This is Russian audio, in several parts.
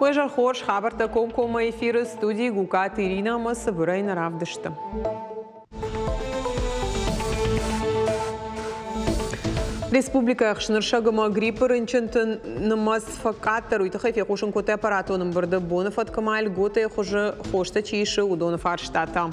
Уежар хорш хабарта комкома эфиры студии Гукат Ирина Масабурайна Равдышта. Республика Ахшныршагама гриппорынчынтын намаз факаттар уйтахай фехушын коте аппаратоным барды бонов откамаль готе хуже хошта чиши удонов арштата.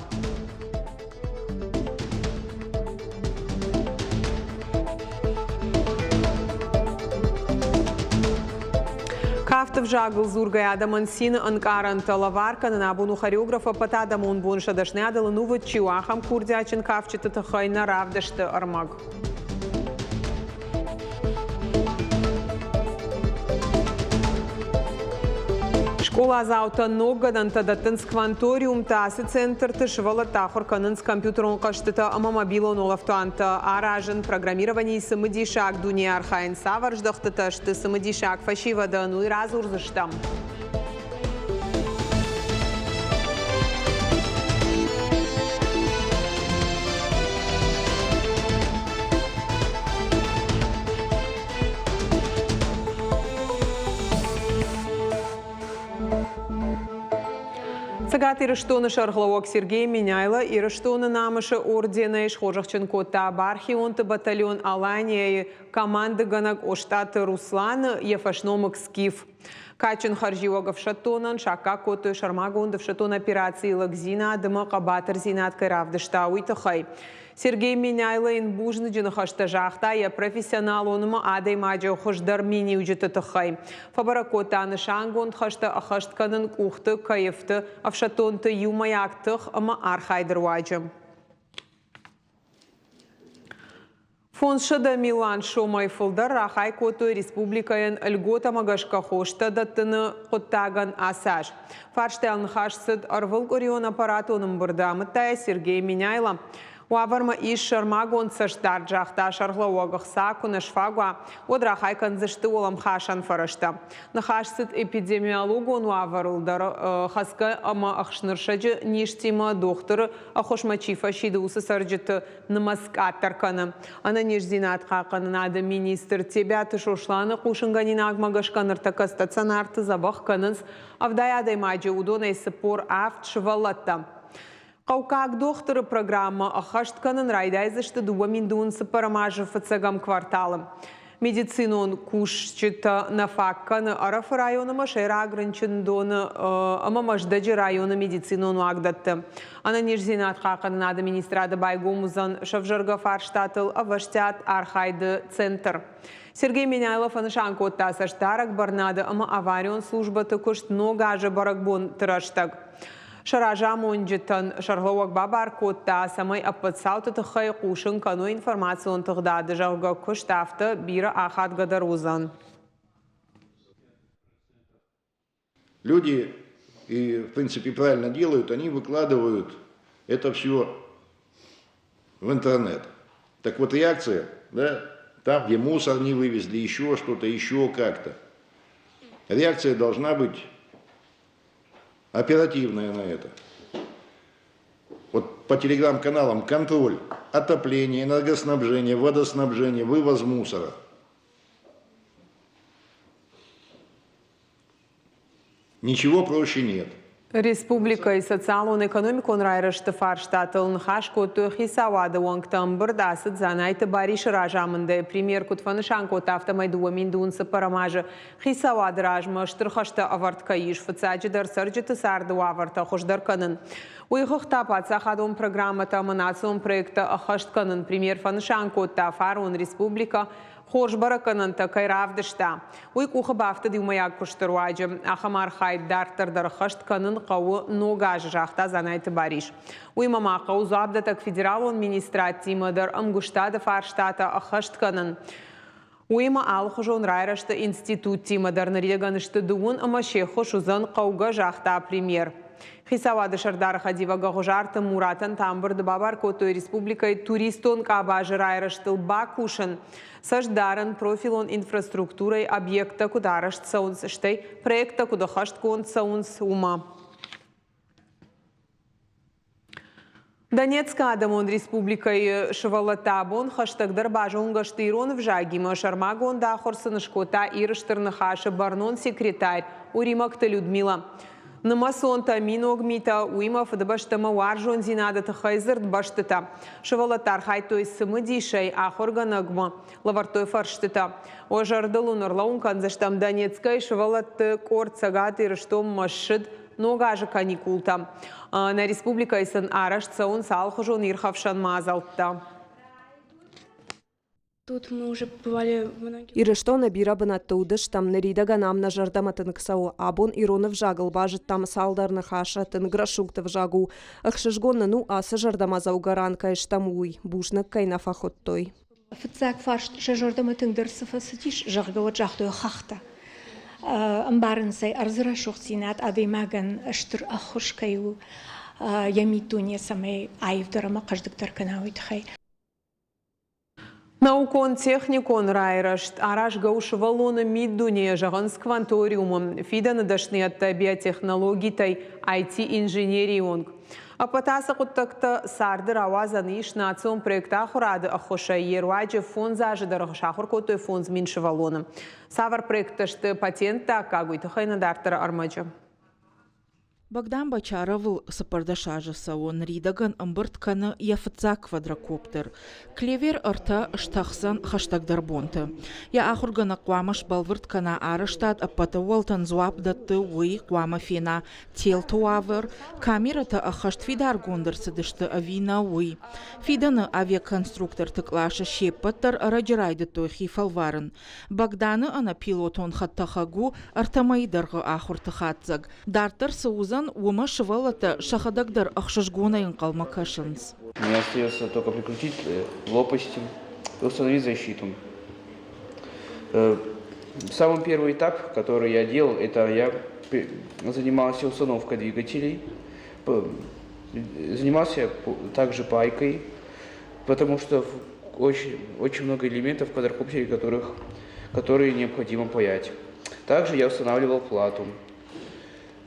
Кафтов жагл зургай адаман сина анкаран талаварка на набуну хореографа патада мон бонша дашнядала нуват чиуахам курдячин кафчета тахай на равдашта армаг. Школа заута ноггадан тадаттын скванториум тасы центр тышвала тахор канын с компьютерон каштыта ама мобилон олафтуанта аражын программирование самыдишак дуния архайн саварждахты ташты самыдишак фашивада ну и разурзыштам. Цагат ирыштоны шарглауак Сергей Миняйла, ирыштоны намышы ордена ишхожахченко табархионты батальон Алания команды ганак оштаты Руслан ефашномык скиф. Качин харжиогов шатонан, шака коты шармагондов шатон операции лагзина, дыма кабатыр зинаткой равдышта уйтахай. Сергей Миняйла инбужны джинахашта жахта, я профессионал оныма адай маджа хождар мини уджетатахай. Фабаракота анышангонд хашта ахаштканын кухты, кайфты, авшатонты юмаяктых, ама архайдыр ваджам. Фон шада Милан шомай фылдар рахай котой республикаен льгота магашка хошта даттыны коттаган асаж. Фарштелн хашсыд арвыл горион аппаратоным бырдамытая Сергей Миняйла. Уаварма иш шармагон саштар джахта шарлауагах саку нашфагуа одрахай канзышты олам хашан фарашта. Нахашсыд эпидемиологон уаварылдар хаска ама ахшныршаджы ништима доктор ахошмачифа шиды усы сарджыты намаскаттарканы. Ана нежзинат хақаны нады министр тебя тышошланы кушынганин агмагашканыртака стационарты забах канынс авдаядай маджы удонай сыпор авт швалатта. Каукак докторы программа ахаштканын райдайзышты дуаминдун сапарамажы фацагам кварталым. Медицинон кушчыта нафакканы араф районыма шайра ограничендоны амамаждаджи районы медицинон уагдатты. Ана нежзинат хақанын администрады байгомузан шавжарга фарштатыл аваштят архайды центр. Сергей Миняйлов анышанкотта саштарак барнады ама аварион службаты кушт ногажы баракбон тыраштаг. Шаража монджитан шарлауак бабар котта самай аппатсаута тахай кушын кану информацион тагдады жалга куштафта бира ахат гадарузан. Люди, и в принципе правильно делают, они выкладывают это все в интернет. Так вот реакция, да, там где мусор не вывезли, еще что-то, еще как-то. Реакция должна быть оперативная на это. Вот по телеграм-каналам контроль, отопление, энергоснабжение, водоснабжение, вывоз мусора. Ничего проще нет. Республика и социалон экономикон райрышты фарштатылын хашко тухисавады уангтан бырдасыд занайты бариш ражамынды премьер кутфанышан кот автомайдуа миндунсы парамажы хисавады ражма штырхашты авартка иш фацаджи дарсарджиты сарды аварта хошдарканын. Уйхықта патсахадон программата манацион проекта ахаштканын премьер фанышан котта фарон республика Хорш баракананта кайравдышта. Уй куха бафта дюмаяк куштыруаджы. Ахамар хайд дартар дархашт канын қауы ногаж жахта занайты бариш. Уй мамақа узабдатак федералон министратимадар амгуштада фарштата ахашт канын. Уйма алхужон райрашта институт тимадар нареганышты дуун амашехо шузан қауға жахта премьер. Хисавады шардар хадивага гожарты Муратан тамбырды бабар котой республикой туристон кабажы райраштыл бакушын. Саждарын профилон инфраструктурой объекта кударашт саунсыштай проекта кудахашт кон саунс ума. Донецка Адамон республикой Шевалатабон хаштагдар бажон гаштирон в Жагима Шармагон да Хорсанышкота Ирыштырныхаша Барнон секретарь Уримакта Людмила. Намасон таминог мита уимов дбаштама варжон зинадата хайзерт баштата. Шевалатар хайтой сымыдишай ахорганагма лавартой фарштата. Ожардалунар лаункан заштам Донецкой Шевалат корцагат ирыштом машид ногажа каникулта. На республика исан арашца он салхужон ирхавшан мазалта. Тут мы уже побывали многие. Ирыштона бира бынаттуудыш там неридага намна жардаматын ксау абон иронов жагыл бажит там салдарны хаша тын грашуктов жагу. Ахшишгонна ну асы жардамазау гаранка иштамуй бушнак кайна фахоттой. Фцак фарш жардаматын дырсыфа сытиш жаггава жахтой хахта. Амбарынсай арзыра шухсинат адаймаган аштыр ахушкаю ямитуне самай айвдарама каждыктар канауитхай. Наукон техникон райрашт араш гаушевалона миддуне жаган с кванториумом фидана дашниятта биотехнологитай IT-инженерионг. А потаса куттакта сардыр авазан иш национ проекта хурады ахоша ерваджи фон зажидар шахур котой фон зминшевалоном. Савар проекташты патента кагуйтахайна дартара армаджа. Богдан Бачаровыл сапардашажа сауон ридаган амбыртканы яфытса квадрокоптер. Клевер арта штахсан хаштагдар бонты. Я ахургана квамаш балвырткана арыштад апатауалтан зуап датты уи квама фена тел туавер. Камерата ахашт фидар гондырсыдышты авина уи. Фиданы авиаконструктор тыклаша шеппаттар раджирайды тойхи фалварын. Богданы ана пилотон хаттахагу артамайдарғы ахуртыхатзаг. Дартар саузан ума шевалата шахадагдар ахшашгонайын калмакашынс. Мне остается только прикрутить лопасти и установить защиту. Самый первый этап, который я делал, это я занимался установкой двигателей, занимался также пайкой, потому что очень много элементов в квадрокоптере, которые необходимо паять. Также я устанавливал плату,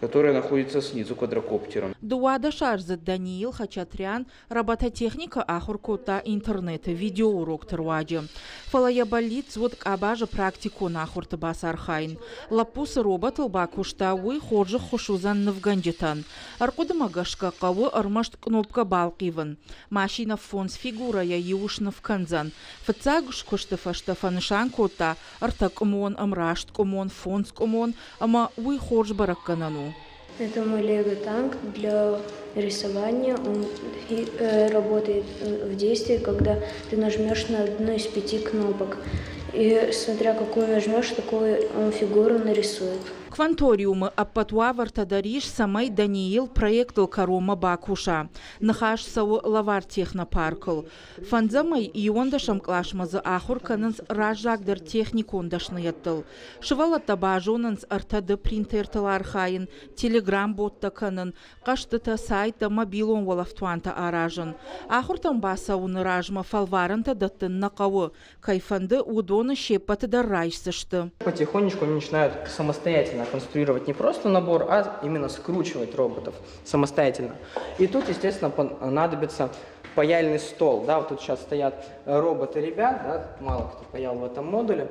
которая находится снизу квадрокоптера. Дуада шарзат Даниил Хачатрян робототехника ахуркота интернета видеоурок терваджи. Фалая болит вот абажа практику нахурта басархайн. Лапусы робот лбакушта уй хоржи хушузан навганджитан. Аркуда магашка кавы армашт кнопка балкиван. Машина фон с фигура я юшнав канзан. Фацагуш куштафашта фанышан кота артак умон амрашт кумон фонс кумон ама уй хорж баракканану. Это мой лего-танк для рисования. Он работает в действии, когда ты нажмешь на одну из 5 кнопок. И смотря какую нажмешь, такую он фигуру нарисует. Кванториумы аппатуаварта дариш самай Даниил проектыл карома бакуша. Нахаш сау лавар технопаркл. Фанзамай иондашам клашмазы ахурканынс ражагдыр техникондашныяттыл. Шывалата бажонынс артады принтертыл архайын, телеграм боттаканын, каштыта сайта мобилон валафтуанта аражын. Ахуртан басауны ражма фалварынта даттын нақауы. Кайфанды удоны шепаты да райсышты. Потихонечку они начинают самостоятельно конструировать не просто набор, а именно скручивать роботов самостоятельно. И тут, естественно, понадобится паяльный стол. Да, вот тут сейчас стоят роботы ребят, да, мало кто паял в этом модуле.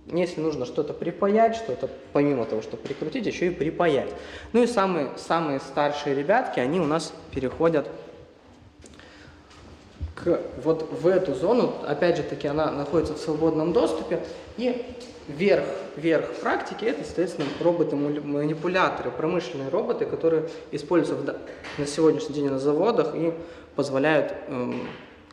Если нужно что-то припаять, что-то помимо того, что прикрутить, еще и припаять. Ну и самые старшие ребятки, они у нас переходят вот в эту зону. Опять же таки, она находится в свободном доступе. И верх практики — это, соответственно, роботы-манипуляторы, промышленные роботы, которые используются на сегодняшний день на заводах и позволяют,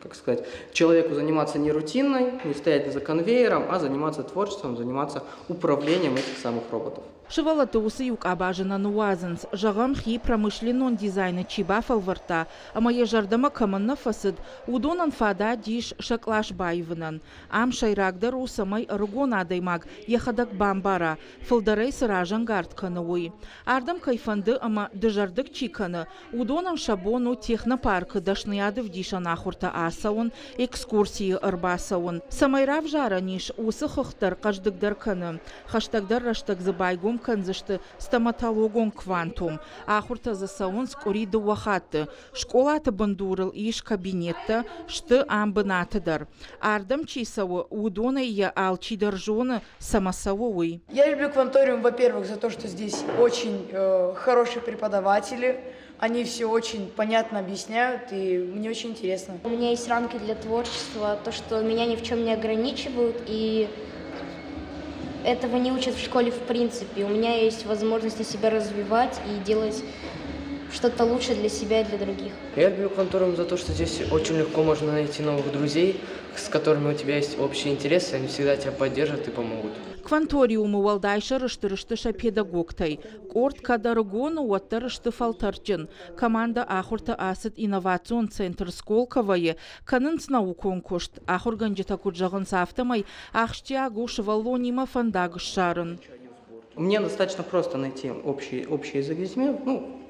как сказать, человеку заниматься не рутинной, не стоять за конвейером, а заниматься творчеством, заниматься управлением этих самых роботов. Шывалаты усыюк абажына нуазынс, жағам хи промышленон дизайны чиба фалварта, а моя жардама каманна фасыд, удонан фада диш шаклаш байвынан. Ам шайрагдар усамай ругон адаймаг, ехадак бамбара, фалдарай сыражан гартканауи. Ардам кайфанды ама дыжардык чиканы, удонан шабону технопаркы дашныяды в диша нахурта асаун, экскурсии арбасаун. Самайрав жара ниш усы хохтар каждыгдар каны, хаштагдар раштаг забайгум канзышты стоматологон квантум. Ахурта за саунс корида вахатты. Школата бандурал иш кабинетта, шты амбынатыдар. Ардам чисавы удона я алчи держона самосавовый. Я люблю кванториум, во-первых, за то, что здесь очень хорошие преподаватели. Они все очень понятно объясняют, и мне очень интересно. У меня есть рамки для творчества, то, что меня ни в чем не ограничивают, и этого не учат в школе в принципе. У меня есть возможность себя развивать и делать что-то лучше для себя и для других. Я люблю кванториум за то, что здесь очень легко можно найти новых друзей, с которыми у тебя есть общие интересы, они всегда тебя поддержат и помогут. Кванториумы валдайша рыштырыштыша педагогтай. Корт кадаргону уаттырышты фалтарчын. Команда ахурта асыт инновацион центр Сколковое канынц наукон кошт. Ахурган жетакуджагын сафтамай ахштиагу шевалонима фандагыш шарын. Мне достаточно просто найти общий язык с детьми,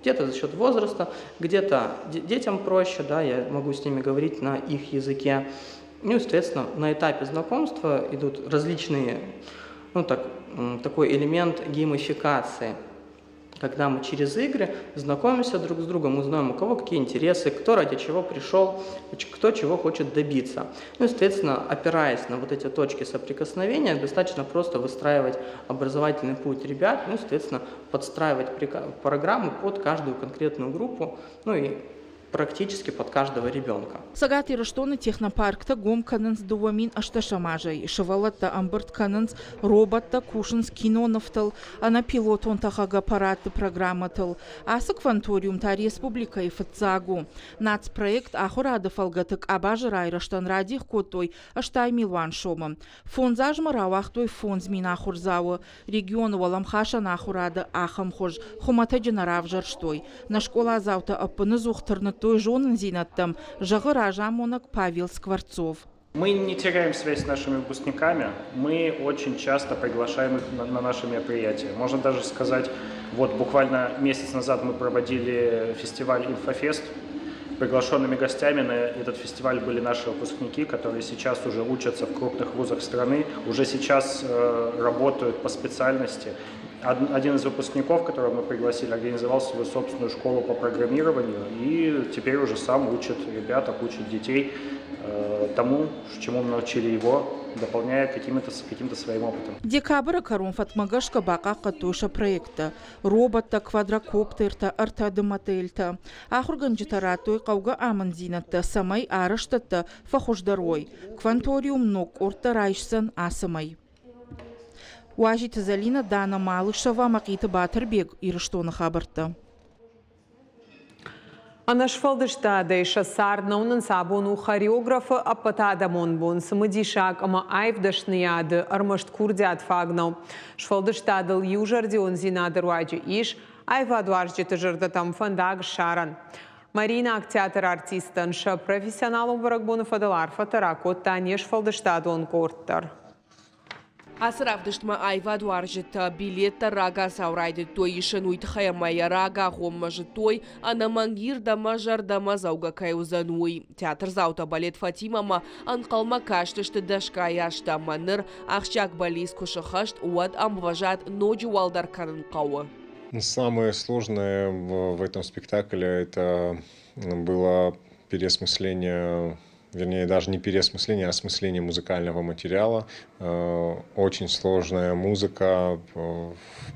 где-то за счет возраста, где-то детям проще, да, я могу с ними говорить на их языке. Соответственно, на этапе знакомства идут различные, такой элемент геймификации, когда мы через игры знакомимся друг с другом, узнаем, у кого какие интересы, кто ради чего пришел, кто чего хочет добиться. Соответственно, опираясь на вот эти точки соприкосновения, достаточно просто выстраивать образовательный путь ребят, соответственно, подстраивать программу под каждую конкретную группу, и практически под каждого ребенка. Сагат ирыштоны технопаркта гом канынс дуамин ашташамажай. Шывалатта амбырт канынс роботта кушынс киноновтал, ана пилотон тахага аппаратты программатыл. Асы кванториумта республика и фатзагу. Нацпроект ахурады фалгатык абажыр айрыштан радих котой аштай милван шомы. Фонзажмы рауахтой фонзмин ахурзауы. Регион валамхаша нахурады ахамхож. Хумата дженаравжарштой. На школа заута аппыны зухтырны той жонын зинаттам жағы ражамонок Павел Скворцов. Мы не теряем связь с нашими выпускниками, мы очень часто приглашаем их на наши мероприятия. Можно даже сказать, буквально месяц назад мы проводили фестиваль «Инфофест». Приглашенными гостями на этот фестиваль были наши выпускники, которые сейчас уже учатся в крупных вузах страны, уже сейчас работают по специальности. Один из выпускников, которого мы пригласили, организовал свою собственную школу по программированию и теперь уже сам учит ребят, учит детей тому, чему мы научили его, дополняя каким-то своим опытом. Декабрь корон фатмагашка бака катуша проекта. Робота, квадрокоптерта, артадымательта. Ахурганджитаратой кауга аманзинатта, самай арыштатта, фахождарой. Кванториум нок орта райшсан асамай. Уажит Залина Дана Малышева, Макита Батербег, ирыштоны хабарта. Анашфалдышта иша сарднаунын сабону хореографы аппатада монбон сымыдишак ама айвдашныяды армашт курдят фагнау. Шфалдыштадыл южардион зинады руаджи иш айвадуарджиты жырдатам фандаг шаран. Марина актеатр артистанша профессионалом варагбону фадалар фатаракот танеш фалдыштадон корттар. Асравдыштма айваду аржыта билетта рага саурайды той ишын уйтхаямая рага гоммажы той, анамангир дама жардама зауга кайузануй. Театр заута балет Фатимама анқалма каштышты дашка яштама ныр ахчак балис кушахашт уад амважат ноджи уалдар канын қауы. Самое сложное в этом спектакле это было переосмысление, вернее, даже не переосмысление, а осмысление музыкального материала. Очень сложная музыка в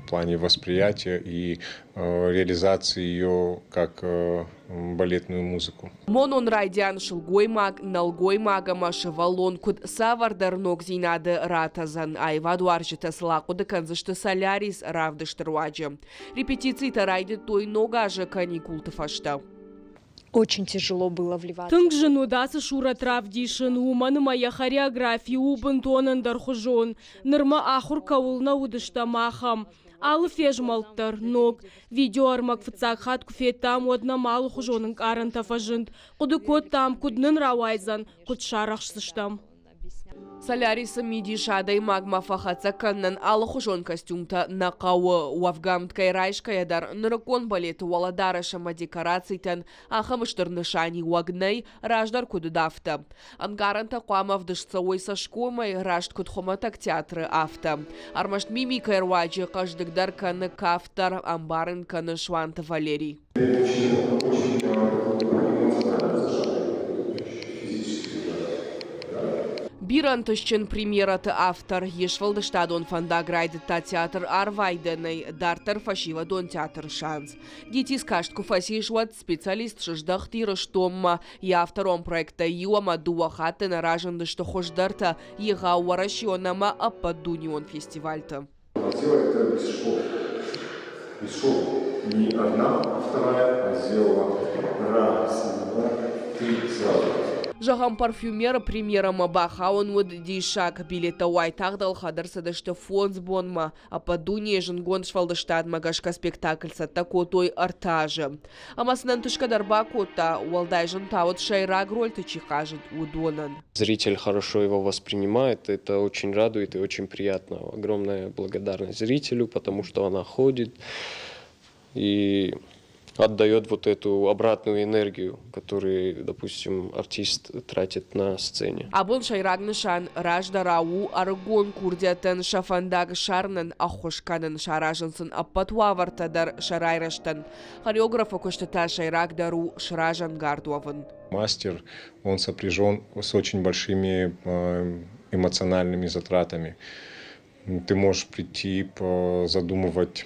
плане восприятия и реализации ее как балетную музыку. Монон райдян шылгоймаг, налгоймагама шевалон куд савардарнок зинады ратазан, айваду аржита слакуды канзышты солярис равдыштыруаджи. Репетиции-то райды той ногажы каникулты фашта. Очень тяжело было вливаться. Тынгжыну дасы шура травдишын, уманы моя хореография убын тонын дархужон, нырма ахур каулна удышта махам. Алы фежмалттар, ног, видео армак фыцак хат куфетам одна малы хужонын карын тафажынд, куды кот там, куднын рауайзан, куд шарахшсыштам. Солярисы миди шадай магма фахаца каннан алхужон костюмта нақауы уавгамткай райшкаядар нырыкон балеты уаладарашама декорацийтан ахамыштыр нышани уагнай раждар кудыдафта. Ангаранта қуамав дышцауой сашкомай ражд кудхоматак театры афта. Армашт мимикай рваджи каждыгдар каны кафтар амбарын каны шванта Валерий. Бирантышчен премьераты автор ешвалдыштадон фандаграйды та театр арвайденный дартер фашивадон театр шанс. Гитис каштку фасишват специалист шыждах тирыштомма и автором проекта юама дуахаты нараженды что хождарта ега уаращионама ападунион фестивальта. Сделать это без школы. Без школы. Не одна, а вторая, а сделала раз, два, три, сразу. Жағам парфюмера премьерама бахаун уд дишак билета уайтагдал хадырсады что фонс бонма, а падуне жынгон швалдыштад магашка спектакль сатта котой артажы. Амасынан тушкадар бакота уалдай жынтаут шайраг рольты чихажит удонан. Зритель хорошо его воспринимает, это очень радует и очень приятно. Огромная благодарность зрителю, потому что она ходит и отдает вот эту обратную энергию, которую, допустим, артист тратит на сцене. Абон шайрагнышан раждарау аргон курдятын шафандаг шарнын ахошканын шаражынсын аппатуавартадар шарайраштан. Хореографа коштата шайрагдару шражан гардуавын. Мастер, он сопряжен с очень большими эмоциональными затратами. Ты можешь прийти, задумывать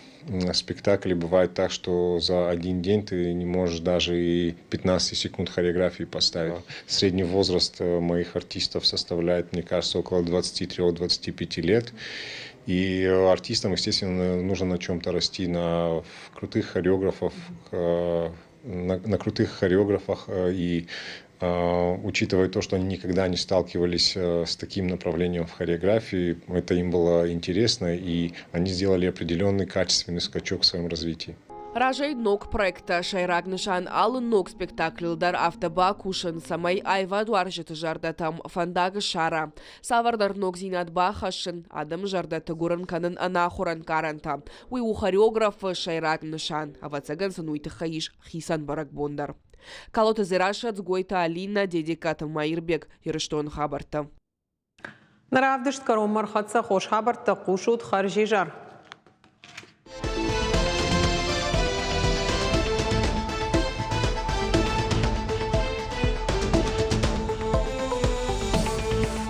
спектакль. Бывает так, что за один день ты не можешь даже и 15 секунд хореографии поставить. Средний возраст моих артистов составляет, мне кажется, около 23-25 лет. И артистам, естественно, нужно на чем-то расти, на крутых хореографов, на крутых хореографах и учитывая то, что они никогда не сталкивались с таким направлением в хореографии, это им было интересно, и они сделали определенный качественный скачок в своем развитии. Ражай ног проекта шайрагнышан алы ног спектакльдар автобакушын самай айва дуаржыты жардатам фандагы шара. Савардар ног зинат бахашын адам жардаты гурын канын анахуран каранта. Уй у хореографы шайрагнышан, авацаган уйты хаиш хисан барак бондар. Калоты зирашат сгойта Алина дедиката Майырбек ерыштон хабарта. Наравдышт каром мархатса хош хабарта кушут харжижар.